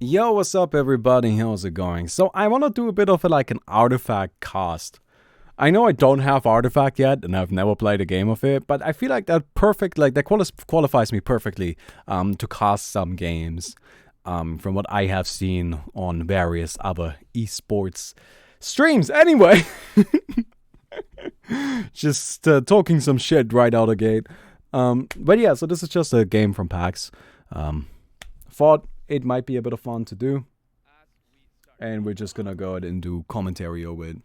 Yo, what's up, everybody? How's it going? So, I want to do a bit of an artifact cast. I know I don't have artifact yet, and I've never played a game of it, but I feel like that qualifies me perfectly to cast some games from what I have seen on various other esports streams. Anyway, just talking some shit right out of the gate. But yeah, so this is just a game from PAX. Thought it might be a bit of fun to do, and we're just gonna go ahead and do commentary over it.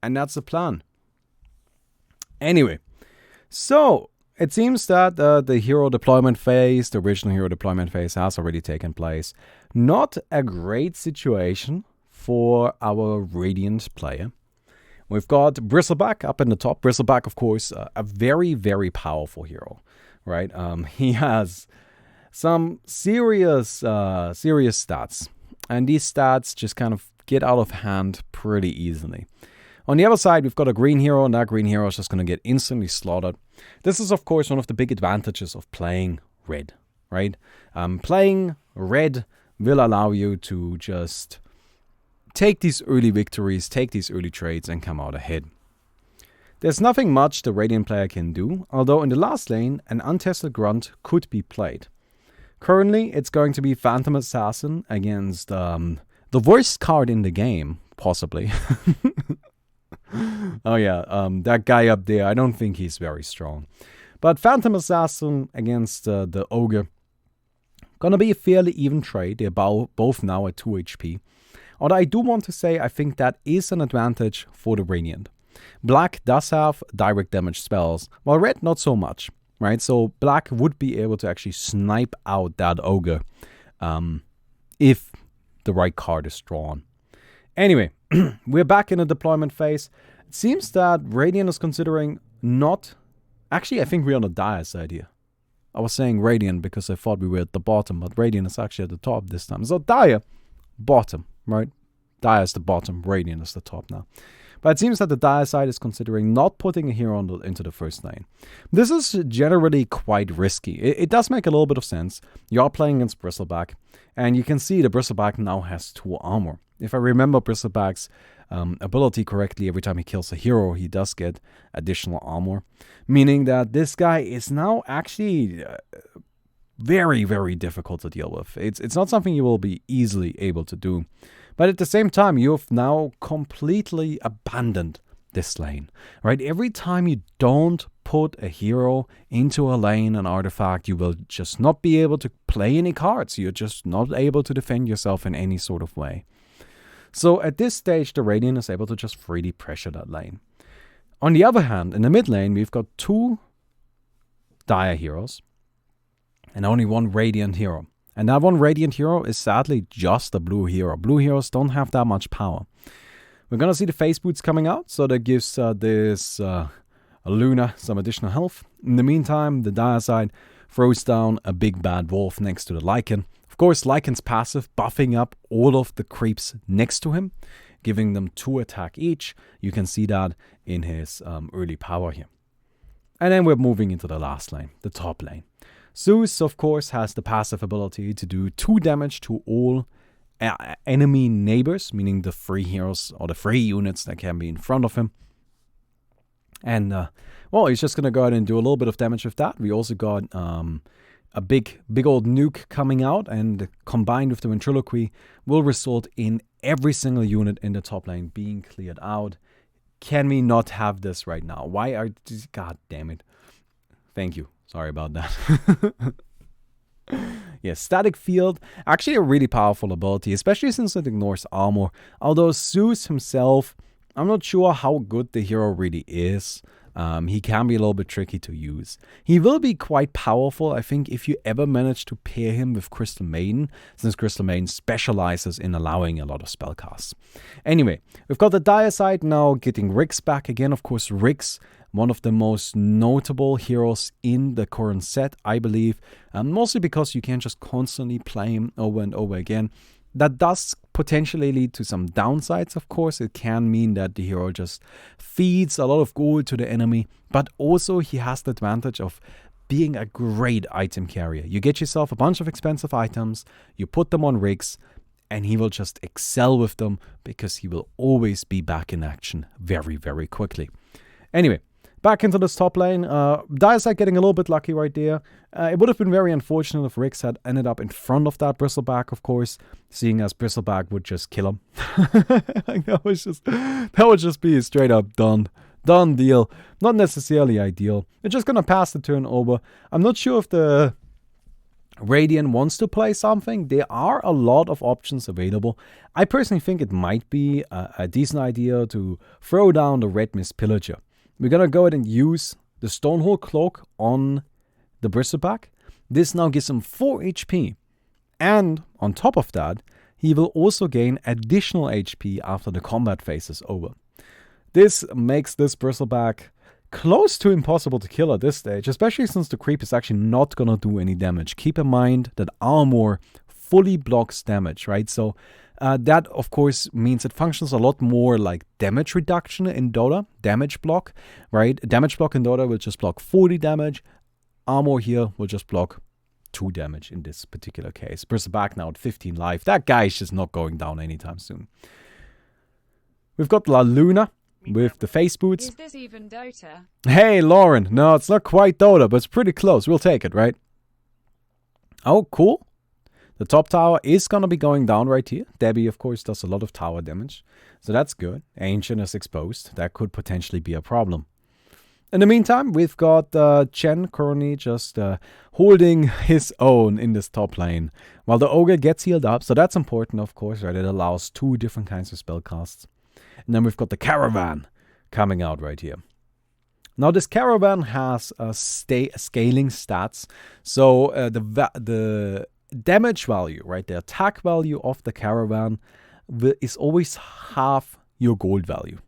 And that's the plan. Anyway, so it seems that the hero deployment phase, the original hero deployment phase, has already taken place. Not a great situation for our Radiant player. We've got Bristleback up in the top. Bristleback, of course, a very, very powerful hero, right? He has some serious stats, and these stats just kind of get out of hand pretty easily. On the other side, we've got a green hero, and that green hero is just going to get instantly slaughtered. This is, of course, one of the big advantages of playing red, right? Playing red will allow you to just take these early victories, take these early trades, and come out ahead. There's nothing much the Radiant player can do, although in the last lane, an untested grunt could be played. Currently, it's going to be Phantom Assassin against the worst card in the game, possibly. Oh yeah, that guy up there, I don't think he's very strong. But Phantom Assassin against the Ogre, gonna be a fairly even trade. They're both now at 2 HP. Although I do want to say I think that is an advantage for the Radiant. Black does have direct damage spells, while red not so much, right? So black would be able to actually snipe out that Ogre if the right card is drawn. Anyway, we're back in the deployment phase. It seems that Radiant is considering not... Actually, I think we're on the dire side here. I was saying Radiant because I thought we were at the bottom, but Radiant is actually at the top this time. So dire, bottom, right? Dire is the bottom, Radiant is the top now. But it seems that the dire side is considering not putting a hero into the first lane. This is generally quite risky. It does make a little bit of sense. You are playing against Bristleback, and you can see the Bristleback now has 2 armor. If I remember Bristleback's ability correctly, every time he kills a hero, he does get additional armor. Meaning that this guy is now actually very, very difficult to deal with. It's not something you will be easily able to do. But at the same time, you've now completely abandoned this lane, right? Every time you don't put a hero into a lane, an artifact, you will just not be able to play any cards. You're just not able to defend yourself in any sort of way. So at this stage, the Radiant is able to just freely pressure that lane. On the other hand, in the mid lane, we've got 2 dire heroes and only 1 Radiant hero. And that 1 Radiant hero is sadly just a blue hero. Blue heroes don't have that much power. We're going to see the phase boots coming out, so that gives this Luna some additional health. In the meantime, the dire side throws down a big bad wolf next to the Lycan. Of course, Lycan's passive buffing up all of the creeps next to him, giving them 2 attack each. You can see that in his early power here. And then we're moving into the last lane, the top lane. Zeus, of course, has the passive ability to do 2 damage to all enemy neighbors, meaning the 3 heroes or the 3 units that can be in front of him. And, well, he's just going to go ahead and do a little bit of damage with that. We also got a big old nuke coming out, and combined with the ventriloquy will result in every single unit in the top lane being cleared out. Can we not have this right now? Why are... God damn it. Thank you. Sorry about that. Yeah, Static Field, actually a really powerful ability, especially since it ignores armor. Although Zeus himself, I'm not sure how good the hero really is. He can be a little bit tricky to use. He will be quite powerful, I think, if you ever manage to pair him with Crystal Maiden, since Crystal Maiden specializes in allowing a lot of spellcasts. Anyway, we've got the dire side now getting Rix back again. Of course, Rix, one of the most notable heroes in the current set, I believe, mostly because you can just constantly play him over and over again. That does potentially lead to some downsides, of course. It can mean that the hero just feeds a lot of gold to the enemy, but also he has the advantage of being a great item carrier. You get yourself a bunch of expensive items, you put them on rigs, and he will just excel with them because he will always be back in action very, very quickly. Anyway, back into this top lane. Diaside getting a little bit lucky right there. It would have been very unfortunate if Rix had ended up in front of that Bristleback, of course, seeing as Bristleback would just kill him. that would just be a straight up done deal. Not necessarily ideal. It's just gonna pass the turn over. I'm not sure if the Radiant wants to play something. There are a lot of options available. I personally think it might be a decent idea to throw down the Red Mist Pillager. We're going to go ahead and use the Stonehole Cloak on the Bristleback. This now gives him 4 HP. And on top of that, he will also gain additional HP after the combat phase is over. This makes this Bristleback close to impossible to kill at this stage, especially since the creep is actually not going to do any damage. Keep in mind that armor fully blocks damage, right? So that, of course, means it functions a lot more like damage reduction in Dota, damage block, right? Damage block in Dota will just block 40 damage. Armor here will just block 2 damage in this particular case. Bristleback now at 15 life. That guy is just not going down anytime soon. We've got La Luna with the face boots. Is this even Dota? Hey, Lauren. No, it's not quite Dota, but it's pretty close. We'll take it, right? Oh, cool. The top tower is going to be going down right here. Debbie, of course, does a lot of tower damage. So that's good. Ancient is exposed. That could potentially be a problem. In the meantime, we've got Chen currently just holding his own in this top lane. While the Ogre gets healed up. So that's important, of course, right? It allows 2 different kinds of spell casts. And then we've got the Caravan coming out right here. Now this Caravan has scaling stats. So the damage value, right, the attack value of the Caravan is always half your gold value.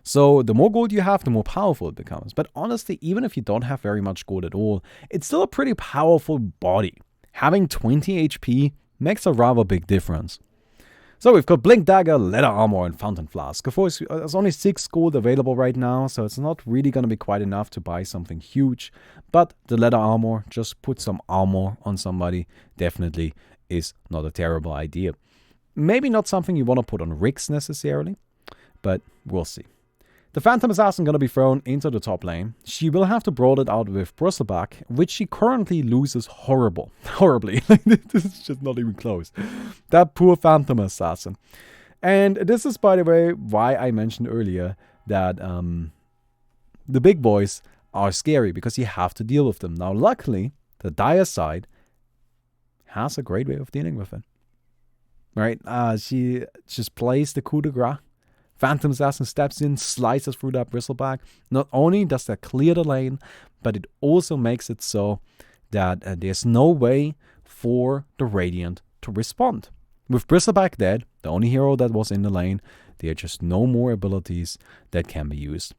So the more gold you have, the more powerful it becomes. But honestly, even if you don't have very much gold at all, it's still a pretty powerful body. Having 20 HP makes a rather big difference. So we've got Blink Dagger, Leather Armor, and Fountain Flask. Of course, there's only 6 gold available right now, so it's not really going to be quite enough to buy something huge. But the Leather Armor, just put some armor on somebody, definitely is not a terrible idea. Maybe not something you want to put on Rix necessarily, but we'll see. The Phantom Assassin going to be thrown into the top lane. She will have to brawl it out with Bristleback, which she currently loses horribly. This is just not even close. That poor Phantom Assassin. And this is, by the way, why I mentioned earlier that the big boys are scary, because you have to deal with them. Now, luckily, the Dire side has a great way of dealing with it. Right? She just plays the coup de grace. Phantom Assassin steps in, slices through that Bristleback. Not only does that clear the lane, but it also makes it so that there's no way for the Radiant to respond. With Bristleback dead, the only hero that was in the lane, there are just no more abilities that can be used.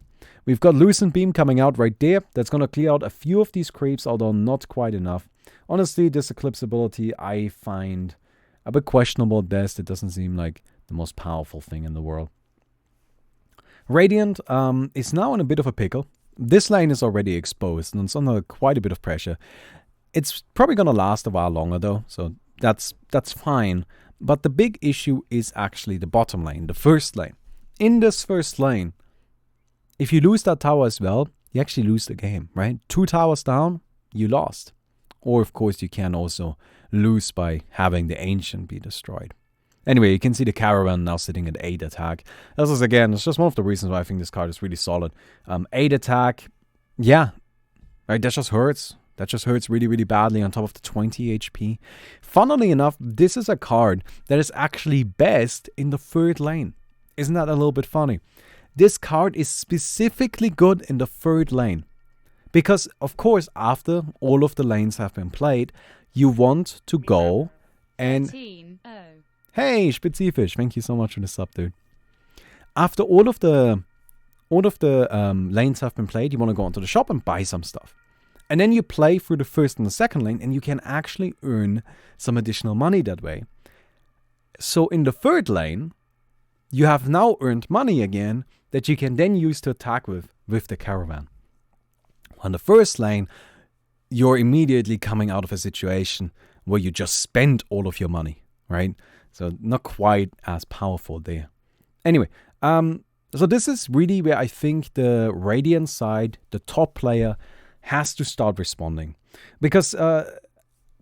We've got Lucent Beam coming out right there. That's going to clear out a few of these creeps, although not quite enough. Honestly, this Eclipse ability I find a bit questionable at best. It doesn't seem like the most powerful thing in the world. Radiant is now in a bit of a pickle. This lane is already exposed and it's under quite a bit of pressure. It's probably going to last a while longer though, so that's fine. But the big issue is actually the bottom lane, the first lane. In this first lane, if you lose that tower as well, you actually lose the game, right? 2 towers down, you lost. Or of course you can also lose by having the Ancient be destroyed. Anyway, you can see the Caravan now sitting at 8 attack. This is, again, it's just one of the reasons why I think this card is really solid. 8 attack, yeah, right, that just hurts. That just hurts really, really badly on top of the 20 HP. Funnily enough, this is a card that is actually best in the 3rd lane. Isn't that a little bit funny? This card is specifically good in the 3rd lane. Because, of course, after all of the lanes have been played, you want to go and... 13. Oh. Hey, Spezifisch, thank you so much for the sub, dude. After all of the lanes have been played, you want to go onto the shop and buy some stuff. And then you play through the 1st and the 2nd lane, and you can actually earn some additional money that way. So in the 3rd lane, you have now earned money again that you can then use to attack with the Caravan. On the 1st lane, you're immediately coming out of a situation where you just spent all of your money, right? So not quite as powerful there. Anyway, so this is really where I think the Radiant side, the top player, has to start responding. Because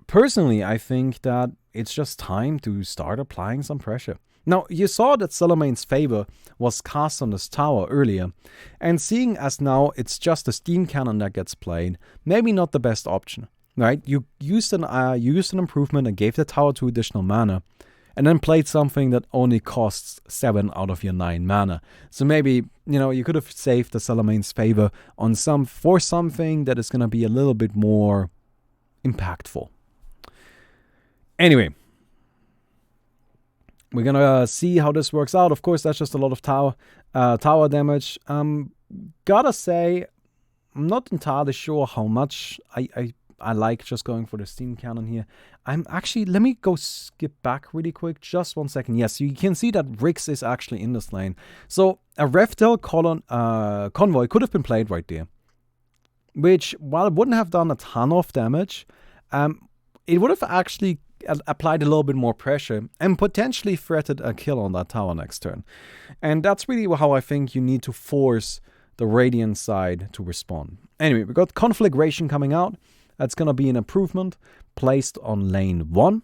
personally, I think that it's just time to start applying some pressure. Now, you saw that Salamaine's favor was cast on this tower earlier, and seeing as now it's just a steam cannon that gets played, maybe not the best option, right? You used an improvement and gave the tower 2 additional mana, and then played something that only costs 7 out of your 9 mana. So maybe, you could have saved the Salamaine's favor on for something that is going to be a little bit more impactful. Anyway, we're going to see how this works out. Of course, that's just a lot of tower damage. Gotta say, I'm not entirely sure how much I like just going for the steam cannon here. Let me go skip back really quick, just 1 second. Yes, you can see that Rix is actually in this lane. So a Revdel convoy could have been played right there, which, while it wouldn't have done a ton of damage, it would have actually applied a little bit more pressure and potentially threatened a kill on that tower next turn. And that's really how I think you need to force the Radiant side to respond. Anyway, we got Conflagration coming out. That's going to be an improvement placed on lane 1.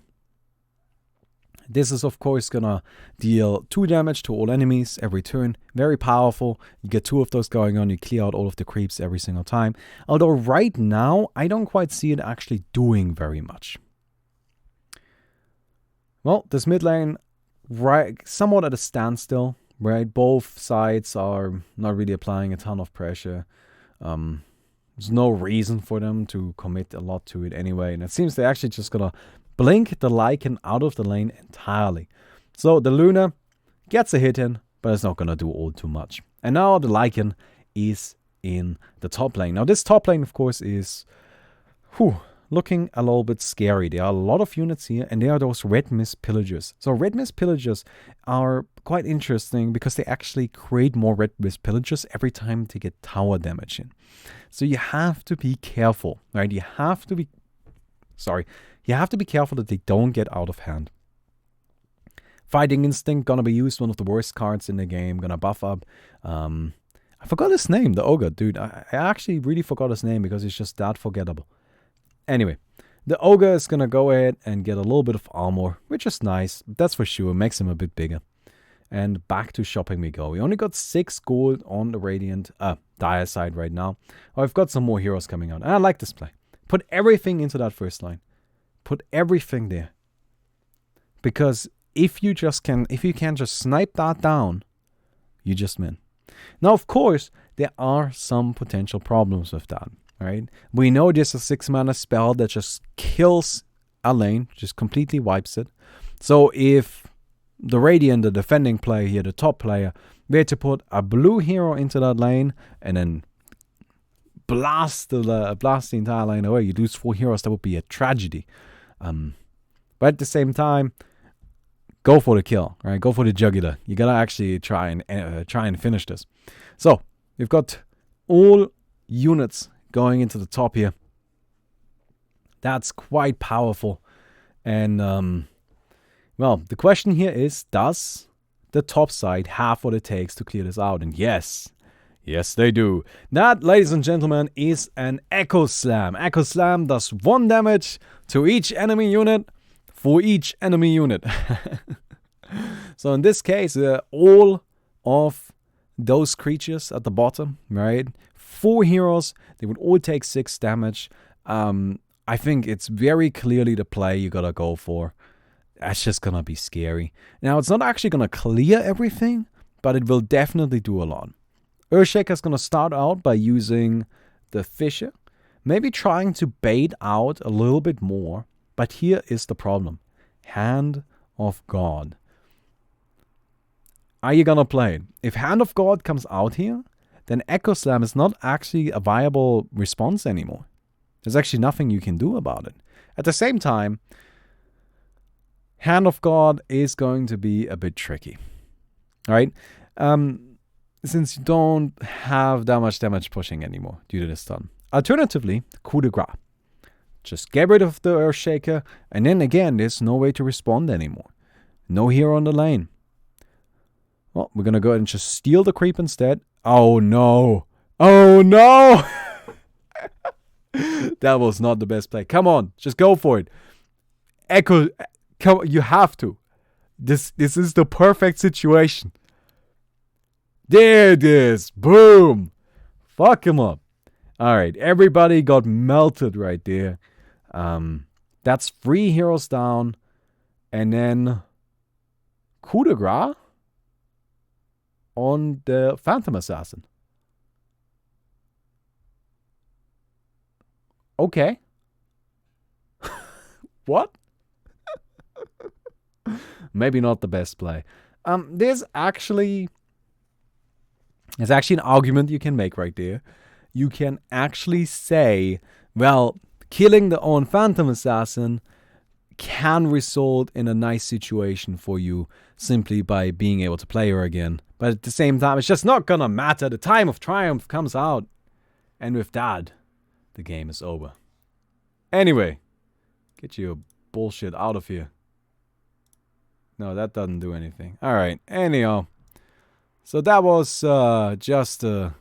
This is, of course, going to deal 2 damage to all enemies every turn. Very powerful. You get 2 of those going on. You clear out all of the creeps every single time. Although right now, I don't quite see it actually doing very much. Well, this mid lane, somewhat at a standstill, right? Both sides are not really applying a ton of pressure. There's no reason for them to commit a lot to it anyway. And it seems they're actually just going to blink the Lycan out of the lane entirely. So the Luna gets a hit in, but it's not going to do all too much. And now the Lycan is in the top lane. Now this top lane, of course, is looking a little bit scary. There are a lot of units here, and there are those Red Mist Pillagers. So Red Mist Pillagers are quite interesting because they actually create more Red Mist Pillagers every time they get tower damage in. So you have to be careful, right? You have to be careful that they don't get out of hand. Fighting Instinct, gonna be used, one of the worst cards in the game, gonna buff up. I forgot his name, the Ogre, dude. I actually really forgot his name because it's just that forgettable. Anyway, the Ogre is going to go ahead and get a little bit of armor, which is nice. That's for sure. Makes him a bit bigger. And back to shopping we go. We only got 6 gold on the Radiant Dire side right now. Oh, I've got some more heroes coming out. And I like this play. Put everything into that first line. Put everything there. Because if you can just snipe that down, you just win. Now, of course, there are some potential problems with that. Right? We know there's a 6 mana spell that just kills a lane, just completely wipes it. So if the Radiant, the defending player here, the top player, were to put a blue hero into that lane and then blast the entire lane away, you lose 4 heroes, that would be a tragedy. But at the same time, go for the kill, right? Go for the jugular. You gotta actually try and finish this. So we've got all units going into the top here. That's quite powerful. And, well, the question here is, does the top side have what it takes to clear this out? And yes, they do. That, ladies and gentlemen, is an Echo Slam. Echo Slam does 1 damage to each enemy unit for each enemy unit. So in this case, all of those creatures at the bottom, right? 4 heroes, they would all take 6 damage. I think it's very clearly the play you gotta go for. That's just gonna be scary. Now, it's not actually gonna clear everything, but it will definitely do a lot. Earthshaker's gonna start out by using the Fisher, maybe trying to bait out a little bit more. But here is the problem. Hand of God. Are you gonna play it? If Hand of God comes out here, then Echo Slam is not actually a viable response anymore. There's actually nothing you can do about it. At the same time, Hand of God is going to be a bit tricky. Alright? Since you don't have that much damage pushing anymore due to this stun. Alternatively, Coup de Grace. Just get rid of the Earthshaker, and then again, there's no way to respond anymore. No hero on the lane. Well, we're gonna go ahead and just steal the creep instead. Oh no! Oh no! That was not the best play. Come on, just go for it. Echo, come, you have to. This is the perfect situation. There it is. Boom. Fuck him up. Alright, everybody got melted right there. That's 3 heroes down. And then coup de grace on the Phantom Assassin. Okay. What? Maybe not the best play. There's actually an argument you can make right there. You can actually say, well, killing the own Phantom Assassin can result in a nice situation for you simply by being able to play her again. But at the same time, it's just not gonna matter. The time of triumph comes out. And with that, the game is over. Anyway, get your bullshit out of here. No, that doesn't do anything. Alright, anyhow. So that was just a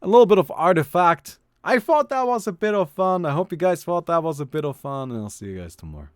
little bit of artifact. I thought that was a bit of fun. I hope you guys thought that was a bit of fun. And I'll see you guys tomorrow.